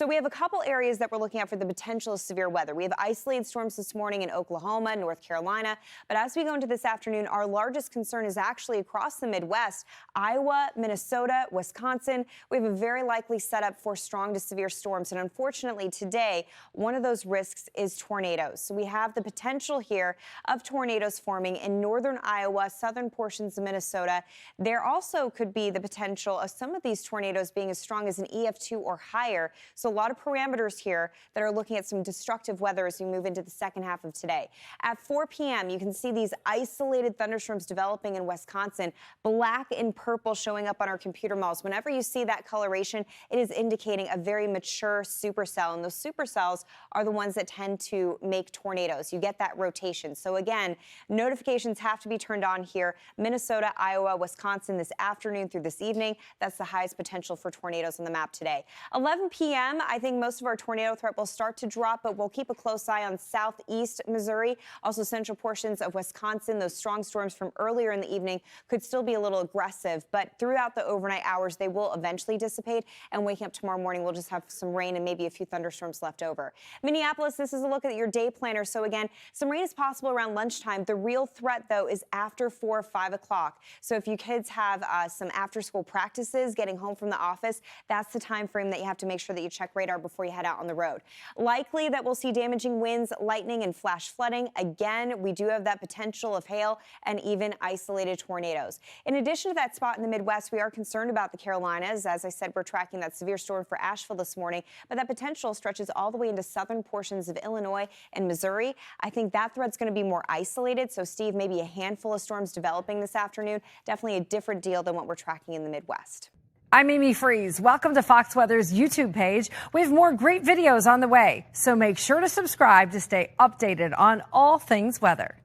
So we have a couple areas that we're looking at for the potential of severe weather. We have isolated storms this morning in Oklahoma, North Carolina. But as we go into this afternoon, our largest concern is actually across the Midwest, Iowa, Minnesota, Wisconsin. We have a very likely setup for strong to severe storms. And unfortunately today, one of those risks is tornadoes. So we have the potential here of tornadoes forming in northern Iowa, southern portions of Minnesota. There also could be the potential of some of these tornadoes being as strong as an EF2 or higher. So a lot of parameters here that are looking at some destructive weather as we move into the second half of today. At 4 p.m., you can see these isolated thunderstorms developing in Wisconsin, black and purple showing up on our computer models. Whenever you see that coloration, it is indicating a very mature supercell, and those supercells are the ones that tend to make tornadoes. You get that rotation. So again, notifications have to be turned on here. Minnesota, Iowa, Wisconsin this afternoon through this evening. That's the highest potential for tornadoes on the map today. 11 p.m., I think most of our tornado threat will start to drop, but we'll keep a close eye on southeast Missouri, also central portions of Wisconsin. Those strong storms from earlier in the evening could still be a little aggressive, but throughout the overnight hours, they will eventually dissipate, and waking up tomorrow morning, we'll just have some rain and maybe a few thunderstorms left over. Minneapolis, this is a look at your day planner. So again, some rain is possible around lunchtime. The real threat, though, is after 4 or 5 o'clock. So if you kids have some after-school practices, getting home from the office, that's the time frame that you have to make sure that you check radar before you head out on the road. Likely that we'll see damaging winds, lightning, and flash flooding. Again, we do have that potential of hail and even isolated tornadoes. In addition to that spot in the Midwest, we are concerned about the Carolinas. As I said, we're tracking that severe storm for Asheville this morning, but that potential stretches all the way into southern portions of Illinois and Missouri. I think that threat's going to be more isolated. So, Steve, maybe a handful of storms developing this afternoon. Definitely a different deal than what we're tracking in the Midwest. I'm Amy Freeze. Welcome to Fox Weather's YouTube page. We have more great videos on the way, so make sure to subscribe to stay updated on all things weather.